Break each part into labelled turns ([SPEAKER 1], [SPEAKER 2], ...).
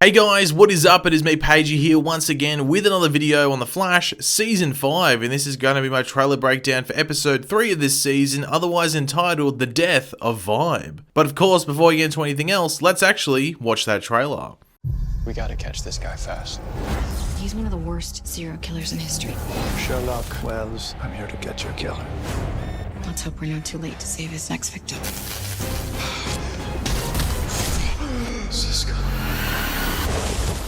[SPEAKER 1] Hey guys, what is up? It is me, Pagey, here once again with another video on The Flash Season 5, and this is going to be my trailer breakdown for Episode 3 of this season, otherwise entitled The Death of Vibe. But of course, before we get into anything else, let's actually watch that trailer.
[SPEAKER 2] We gotta catch this guy fast.
[SPEAKER 3] He's one of the worst serial killers in history.
[SPEAKER 2] Sherlock Wells, I'm here to get your killer.
[SPEAKER 3] Let's hope we're not too late to save his next victim.
[SPEAKER 2] Cisco.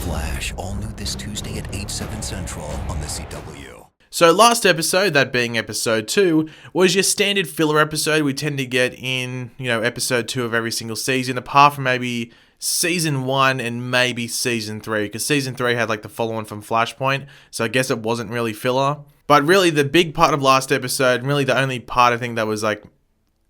[SPEAKER 4] Flash, all new this Tuesday at 8/7 Central on the CW.
[SPEAKER 1] So last episode, that being episode 2, was your standard filler episode we tend to get in, episode 2 of every single season, apart from maybe season 1 and maybe season 3, because season 3 had like the follow-on from Flashpoint, so I guess it wasn't really filler. But really the big part of last episode, and really the only part I think that was like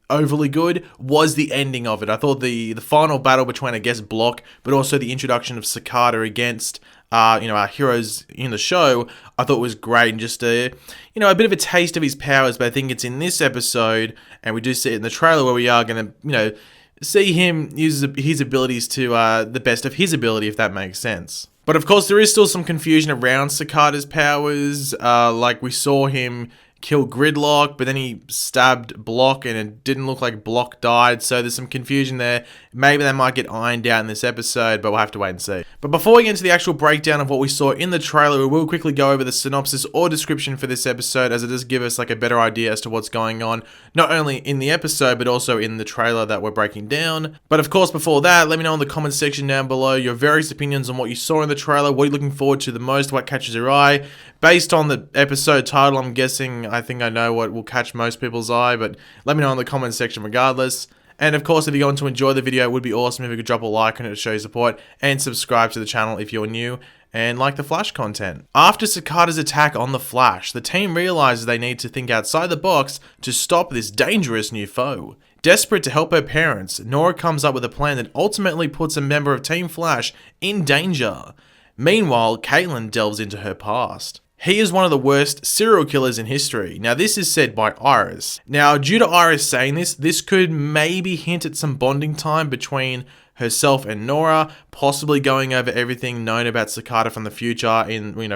[SPEAKER 1] overly good, was the ending of it. I thought the final battle between, I guess, Block, but also the introduction of Cicada against our heroes in the show, I thought was great, and just a bit of a taste of his powers. But I think it's in this episode, and we do see it in the trailer, where we are going to see him use his abilities to the best of his ability, if that makes sense. But of course there is still some confusion around Cicada's powers. Like we saw him kill Gridlock, but then he stabbed Block and it didn't look like Block died, so there's some confusion there. Maybe that might get ironed out in this episode, but we'll have to wait and see. But before we get into the actual breakdown of what we saw in the trailer, we will quickly go over the synopsis or description for this episode, as it does give us like a better idea as to what's going on, not only in the episode, but also in the trailer that we're breaking down. But of course, before that, let me know in the comment section down below your various opinions on what you saw in the trailer. What are you looking forward to the most? What catches your eye? Based on the episode title, I'm guessing, I think I know what will catch most people's eye, but let me know in the comment section regardless. And of course, if you're going to enjoy the video, it would be awesome if you could drop a like on it to show your support, and subscribe to the channel if you're new and like the Flash content. After Cicada's attack on the Flash, the team realizes they need to think outside the box to stop this dangerous new foe. Desperate to help her parents, Nora comes up with a plan that ultimately puts a member of Team Flash in danger. Meanwhile, Caitlin delves into her past. He is one of the worst serial killers in history. Now, this is said by Iris. Now, due to Iris saying this could maybe hint at some bonding time between herself and Nora, possibly going over everything known about Cicada from the future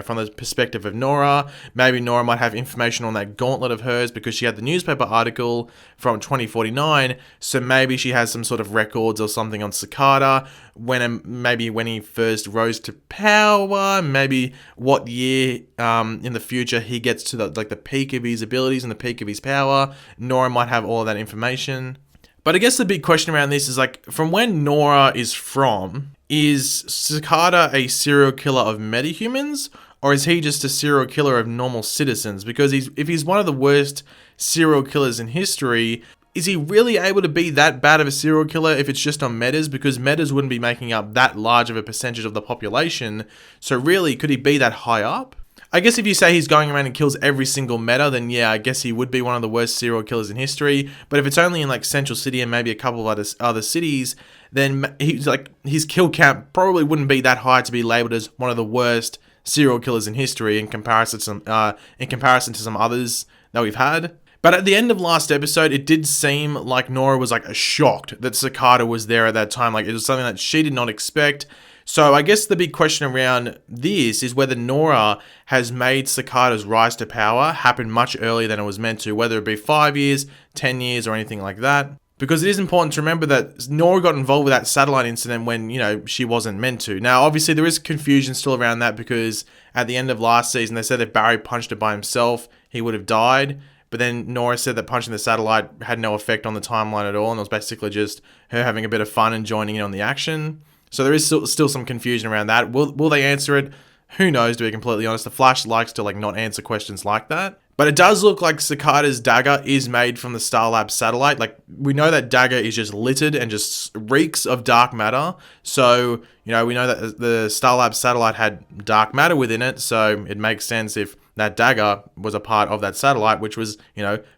[SPEAKER 1] from the perspective of Nora. Maybe Nora might have information on that gauntlet of hers because she had the newspaper article from 2049, so maybe she has some sort of records or something on Cicada, maybe when he first rose to power, maybe what year in the future he gets to the peak of his abilities and the peak of his power. Nora might have all of that information. But I guess the big question around this is, like, from when Nora is from, is Cicada a serial killer of metahumans, or is he just a serial killer of normal citizens? Because if he's one of the worst serial killers in history, is he really able to be that bad of a serial killer if it's just on metas? Because metas wouldn't be making up that large of a percentage of the population, so really, could he be that high up? I guess if you say he's going around and kills every single meta, then yeah, I guess he would be one of the worst serial killers in history. But if it's only in like Central City and maybe a couple of other cities, then his kill count probably wouldn't be that high to be labeled as one of the worst serial killers in history in comparison to some others that we've had. But at the end of last episode, it did seem like Nora was like shocked that Cicada was there at that time. Like, it was something that she did not expect. So I guess the big question around this is whether Nora has made Cicada's rise to power happen much earlier than it was meant to, whether it be 5 years, 10 years, or anything like that. Because it is important to remember that Nora got involved with that satellite incident when, she wasn't meant to. Now, obviously, there is confusion still around that, because at the end of last season, they said if Barry punched her by himself, he would have died. But then Nora said that punching the satellite had no effect on the timeline at all, and it was basically just her having a bit of fun and joining in on the action. So there is still some confusion around that. Will they answer it? Who knows, to be completely honest. The Flash likes to not answer questions like that. But it does look like Cicada's dagger is made from the Starlab satellite. Like, we know that dagger is just littered and just reeks of dark matter. So, we know that the Starlab satellite had dark matter within it. So it makes sense if that dagger was a part of that satellite, which was,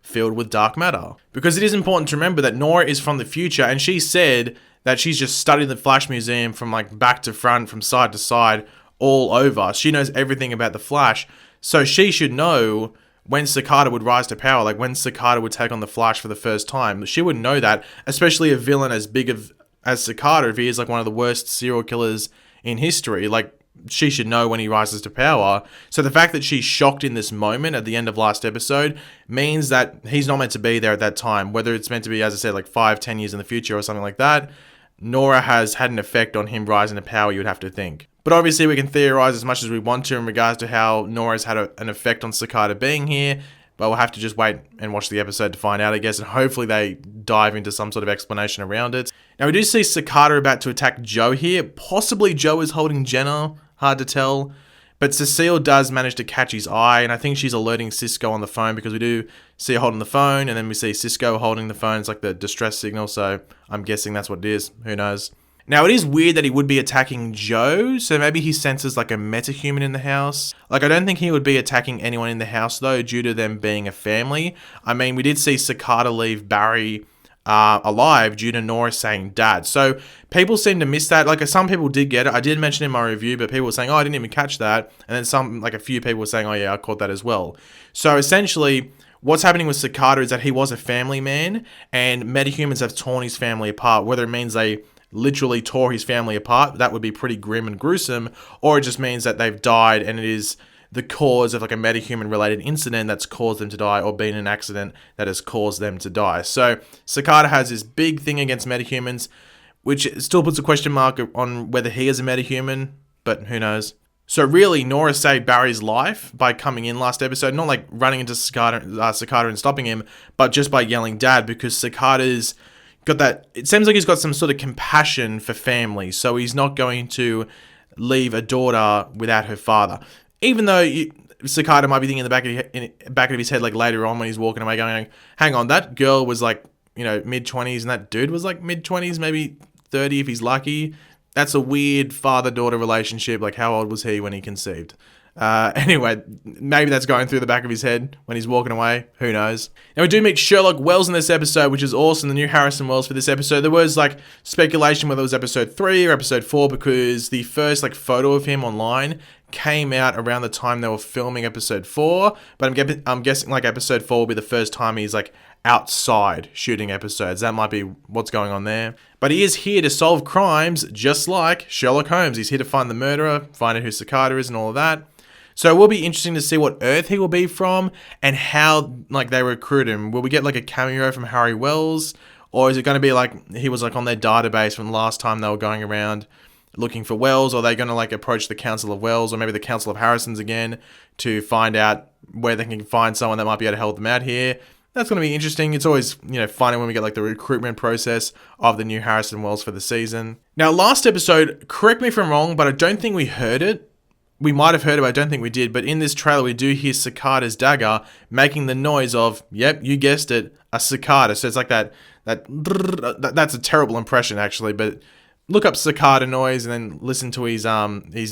[SPEAKER 1] filled with dark matter. Because it is important to remember that Nora is from the future, and she said that she's just studied the Flash Museum from like back to front, from side to side, all over. She knows everything about the Flash. So she should know when Cicada would rise to power, like when Cicada would take on the Flash for the first time. She would know that, especially a villain as big as Cicada, if he is like one of the worst serial killers in history. Like, she should know when he rises to power. So the fact that she's shocked in this moment at the end of last episode means that he's not meant to be there at that time. Whether it's meant to be, as I said, like 5-10 years in the future or something like that, Nora has had an effect on him rising to power, you would have to think. But obviously we can theorize as much as we want to in regards to how Nora's had an effect on Cicada being here. But we'll have to just wait and watch the episode to find out, I guess. And hopefully they dive into some sort of explanation around it. Now, we do see Cicada about to attack Joe here. Possibly Joe is holding Jenna. Hard to tell. But Cecile does manage to catch his eye. And I think she's alerting Cisco on the phone, because we do see her holding the phone. And then we see Cisco holding the phone. It's like the distress signal. So I'm guessing that's what it is. Who knows? Now, it is weird that he would be attacking Joe, so maybe he senses like a metahuman in the house. Like, I don't think he would be attacking anyone in the house, though, due to them being a family. I mean, we did see Cicada leave Barry alive due to Nora saying dad. So people seem to miss that. Like, some people did get it. I did mention in my review, but people were saying, oh, I didn't even catch that. And then a few people were saying, oh yeah, I caught that as well. So essentially, what's happening with Cicada is that he was a family man, and metahumans have torn his family apart, whether it means they literally tore his family apart, that would be pretty grim and gruesome, or it just means that they've died and it is the cause of like a metahuman related incident that's caused them to die, or been an accident that has caused them to die. So Cicada has this big thing against metahumans, which still puts a question mark on whether he is a metahuman, but who knows. So really, Nora saved Barry's life by coming in last episode, not like running into Cicada and stopping him, but just by yelling dad, because Cicada's got that, it seems like he's got some sort of compassion for family, so he's not going to leave a daughter without her father. Even though Cicada might be thinking in the back of his head, like later on when he's walking away, going, hang on, that girl was like, mid-20s, and that dude was like mid-20s, maybe 30 if he's lucky. That's a weird father-daughter relationship. Like, how old was he when he conceived? Anyway, maybe that's going through the back of his head when he's walking away. Who knows? Now, we do meet Sherlock Wells in this episode, which is awesome. The new Harrison Wells for this episode. There was like speculation whether it was episode 3 or episode 4, because the first like photo of him online came out around the time they were filming episode 4. But I'm guessing like episode 4 will be the first time he's like outside shooting episodes. That might be what's going on there. But he is here to solve crimes, just like Sherlock Holmes. He's here to find the murderer, find out who Cicada is, and all of that. So it will be interesting to see what Earth he will be from, and how like they recruit him. Will we get like a cameo from Harry Wells, or is it going to be like he was like on their database from the last time they were going around looking for Wells? Or are they going to like approach the Council of Wells, or maybe the Council of Harrisons again, to find out where they can find someone that might be able to help them out here? That's going to be interesting. It's always, funny when we get like the recruitment process of the new Harrison Wells for the season. Now, last episode, correct me if I'm wrong, but I don't think we heard it. We might have heard it, but I don't think we did. But in this trailer, we do hear Cicada's dagger making the noise of, yep, you guessed it, a cicada. So it's like that's a terrible impression, actually. But look up cicada noise and then listen to his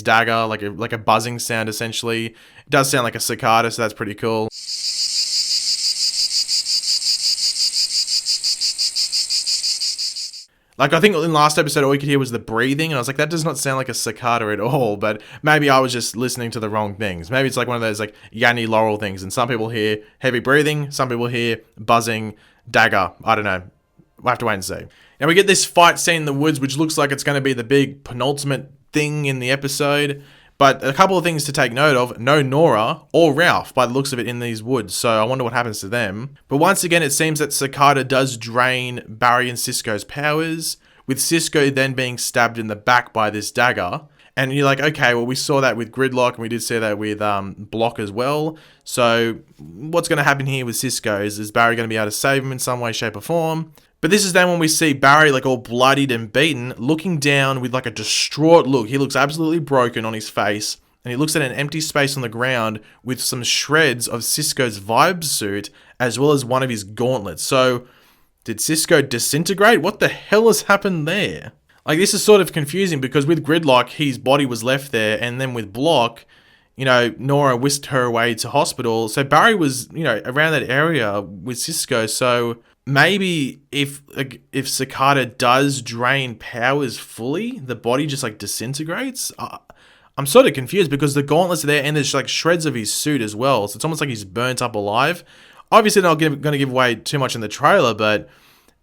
[SPEAKER 1] dagger, like a buzzing sound, essentially. It does sound like a cicada, so that's pretty cool. Like, I think in last episode, all you could hear was the breathing, and I was like, that does not sound like a cicada at all, but maybe I was just listening to the wrong things. Maybe it's like one of those, like, Yanni Laurel things, and some people hear heavy breathing, some people hear buzzing, dagger. I don't know. We'll have to wait and see. Now, we get this fight scene in the woods, which looks like it's going to be the big penultimate thing in the episode. But a couple of things to take note of. No Nora or Ralph, by the looks of it, in these woods. So I wonder what happens to them. But once again, it seems that Cicada does drain Barry and Cisco's powers, with Cisco then being stabbed in the back by this dagger. And you're like, okay, well, we saw that with Gridlock, and we did see that with Block as well. So what's going to happen here with Cisco? Is Barry going to be able to save him in some way, shape, or form? But this is then when we see Barry, like, all bloodied and beaten, looking down with, like, a distraught look. He looks absolutely broken on his face, and he looks at an empty space on the ground with some shreds of Cisco's vibe suit, as well as one of his gauntlets. So, did Cisco disintegrate? What the hell has happened there? Like, this is sort of confusing, because with Gridlock, his body was left there, and then with Block, Nora whisked her away to hospital. So Barry was, around that area with Cisco. So maybe if Cicada does drain powers fully, the body just like disintegrates. I'm sort of confused, because the gauntlets are there, and there's like shreds of his suit as well. So it's almost like he's burnt up alive. Obviously, not going to give away too much in the trailer, but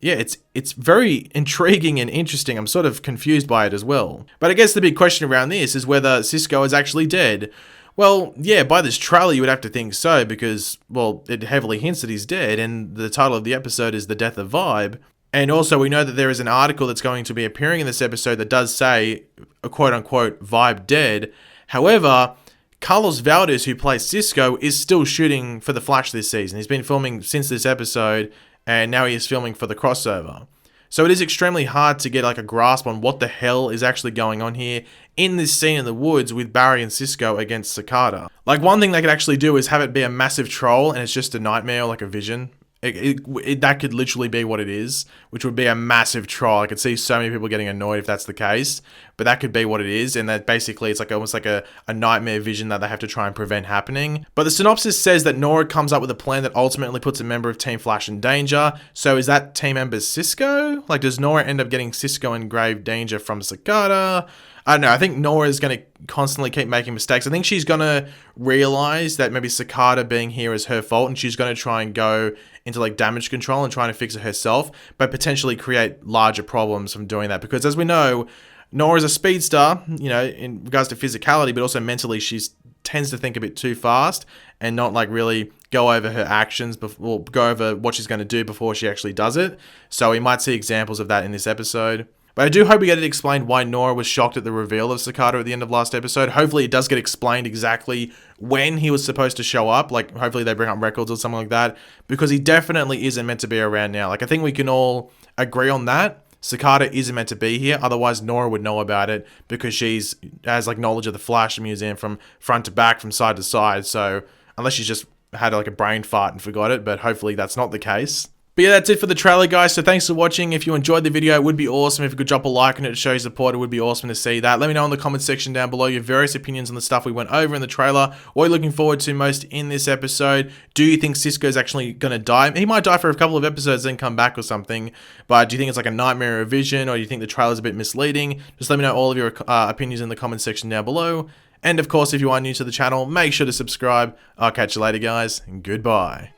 [SPEAKER 1] yeah, it's very intriguing and interesting. I'm sort of confused by it as well. But I guess the big question around this is whether Cisco is actually dead. Well, yeah, by this trailer you would have to think so because, well, it heavily hints that he's dead, and the title of the episode is The Death of Vibe. And also we know that there is an article that's going to be appearing in this episode that does say, a quote-unquote, Vibe dead. However, Carlos Valdez, who plays Cisco, is still shooting for The Flash this season. He's been filming since this episode, and now he is filming for the crossover. So it is extremely hard to get like a grasp on what the hell is actually going on here in this scene in the woods with Barry and Cisco against Cicada. Like, one thing they could actually do is have it be a massive troll and it's just a nightmare or like a vision. That could literally be what it is, which would be a massive troll. I could see so many people getting annoyed if that's the case, but that could be what it is, and that basically it's like almost like a nightmare vision that they have to try and prevent happening. But the synopsis says that Nora comes up with a plan that ultimately puts a member of Team Flash in danger. So is that team member Cisco? Like, does Nora end up getting Cisco in grave danger from Cicada? I don't know. I think Nora is going to constantly keep making mistakes. I think she's going to realize that maybe Cicada being here is her fault, and she's going to try and go into like damage control and trying to fix it herself, but potentially create larger problems from doing that. Because as we know, Nora's a speedster, you know, in regards to physicality, but also mentally she tends to think a bit too fast and not like really go over her actions before, go over what she's going to do before she actually does it. So we might see examples of that in this episode. But I do hope we get it explained why Nora was shocked at the reveal of Cicada at the end of last episode. Hopefully it does get explained exactly when he was supposed to show up. Like, hopefully they bring up records or something like that. Because he definitely isn't meant to be around now. Like, I think we can all agree on that. Cicada isn't meant to be here. Otherwise, Nora would know about it because she's has like knowledge of the Flash Museum from front to back, from side to side. So, unless she's just had like a brain fart and forgot it. But hopefully that's not the case. But yeah, that's it for the trailer, guys. So thanks for watching. If you enjoyed the video, it would be awesome if you could drop a like on it to show your support. It would be awesome to see that. Let me know in the comment section down below your various opinions on the stuff we went over in the trailer. What are you looking forward to most in this episode? Do you think Cisco's actually going to die? He might die for a couple of episodes, then come back or something. But do you think it's like a nightmare or a vision? Or do you think the trailer's a bit misleading? Just let me know all of your opinions in the comment section down below. And of course, if you are new to the channel, make sure to subscribe. I'll catch you later, guys, and goodbye.